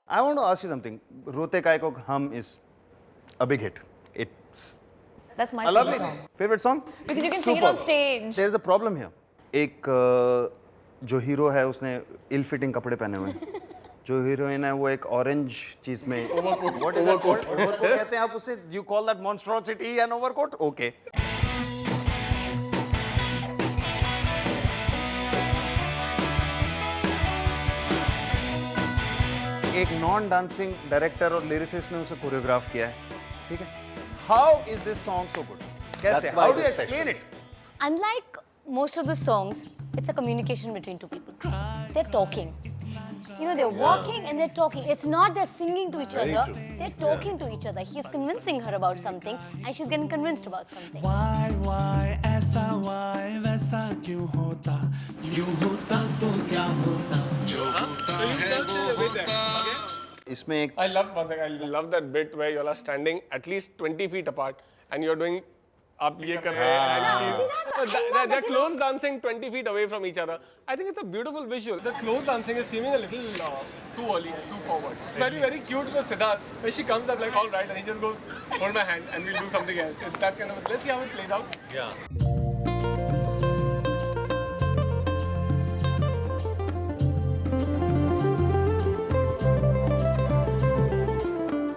I want to ask you something. Rote Kai Ko Hum is a big hit. It's That's my a lovely favorite song. favorite song. Because you can sing it on stage. There's a problem here. एक जो hero है उसने इल fitting कपड़े पहने हुए हैं. जो heroine है वो एक ऑरेंज चीज में ओवरकोट कहते हैं आप उसे. You call that monstrosity an overcoat. Okay. एक नॉन डांसिंग डायरेक्टर और लिरिसिस्ट ने उसे कोरियोग्राफ किया है. ठीक है. How is this song so good? कैसे? How do you explain it? Unlike most of the songs, it's a communication between two people. They're talking. You know, they're walking and they're talking. It's not they're singing to each other. They're talking to each other. He's convincing her about something and she's getting convinced about something. Why ऐसा why वैसा क्यों होता तो क्या होता जो होता है वो होता. इसमें एक I love that bit where you all are standing at least 20 feet apart and you're doing आप ये कर रहे हैं and she's they're close dancing 20 feet away from each other. I think it's a beautiful visual. The close dancing is seeming a little too early and too forward. Very cute with Siddharth when she comes up like all right and he just goes hold my hand and we'll do something else. It's that kind of. Let's see how it plays out. Yeah.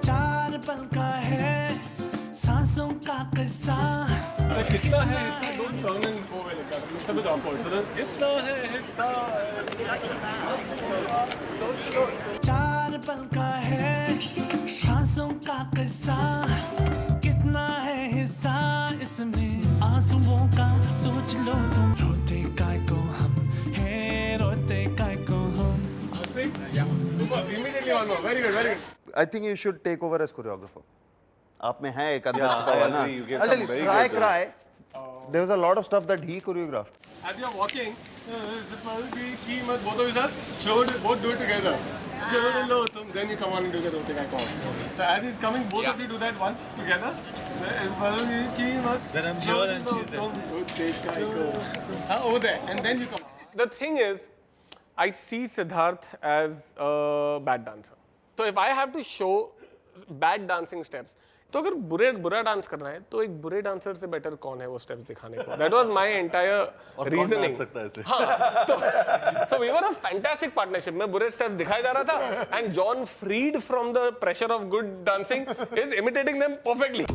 चार पल का है सांसों का किस्सा. कितना है हिस्सा don't turn and go away like that. It's a bit awkward. So इतना है हिस्सा. सोच लो. चार पल का है सांसों का किस्सा. कितना है हिस्सा इसमें आंसुओं का. सोच लो तुम. रोते काय को हम है रोते काय को हम. Immediately on one. Very good. I think you should take over as choreographer. आप में है एक आदमी छुपा हुआ ना. You gave some very Cry, good, cry. There was a lot of stuff that he choreographed. As you're walking, both of you sir, both do it together. Then you come on and do the rote kai ko. So as he's coming, both of you do that once together. Then I'm here and she's there. Over there, and then you come. The thing is, I see Siddharth as a bad dancer. So if I have to show bad dancing steps, तो अगर बुरा dance करना है तो एक बुरे dancer से better कौन है वो स्टेप्स दिखाने को. That was my entire reasoning. So we were a fantastic partnership. मैं बुरे स्टेप्स दिखाया जा रहा था and John freed from the pressure of good dancing is imitating them perfectly.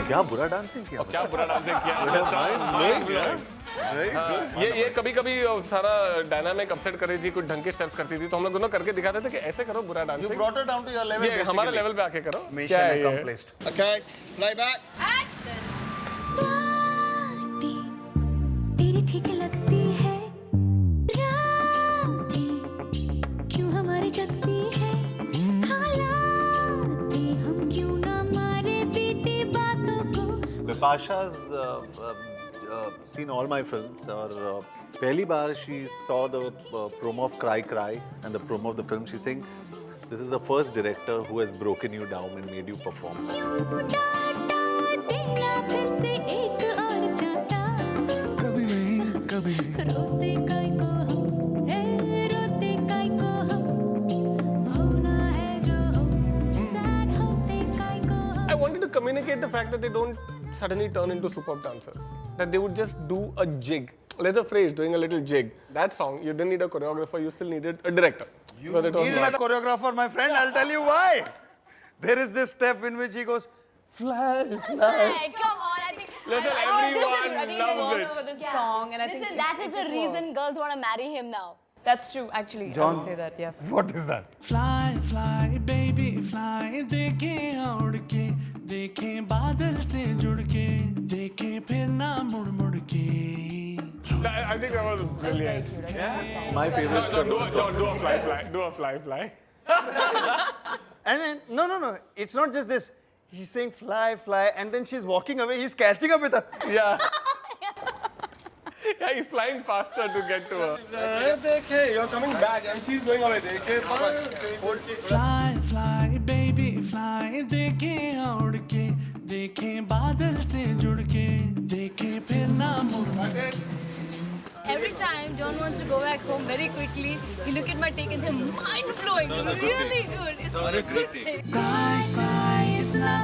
क्या बुरा डांसिंग किया. क्या बुरा डांसिंग किया. ये कभी-कभी सारा डायनामिक अपसेट कर रही थी, कुछ ढंग के स्टेप्स करती थी तो हम लोग दोनों करके दिखाते थे कि ऐसे करो बुरा dancing. You brought it down to your level. ये हमारे लेवल पे आके करो. Mission accomplished. Okay, play back. Action! बातें तेरी ठीक लगती है. रातें क्यों हमारी जगती है. हालातें हम क्यों ना मारे बीती बातों को. Bipasha's seen all my films और पहली बार she saw the promo of Cry Cry and the promo of the film. She's saying this is the first director who has broken you down and made you perform. फिर से एक और चाहता. कभी नहीं रोते काय को हम है रोते काय को हम. होना है जो sad होते काय को हम. I wanted to communicate the fact that they don't suddenly turn into superb dancers. That they would just do a jig. There's a phrase, doing a little jig. That song, you didn't need a choreographer, you still needed a director. You needed a choreographer, my friend. I'll tell you why. There is this step in which he goes, fly, fly. Hey, come on, I think. Listen, I know everyone this is- loves it. Over this song, and I think Listen, that is the reason girls want to marry him now. That's true, actually. I John. would say that, yeah. What is that? Fly baby fly. देखें उड़ के देखें बादल से जुड़ के देखें फिर ना मुड़ मुड़ के. I think that was That's very brilliant. cute. I think that song. My favorite So stuff. do a fly, fly. Do a fly, fly. And then, no. It's not just this. He's saying fly, fly, and then she's walking away. He's catching up with her. Yeah. Yeah, he's flying faster to get to her. देखे, you're coming back and she's going away. देखे, Fly baby fly. cry देखें उड़ के देखें बादल से जुड़ के देखें फिर ना मुड़ Every time John wants to go back home very quickly, he look at my take and say, mind blowing, really good. It's a good take. cry cry इतना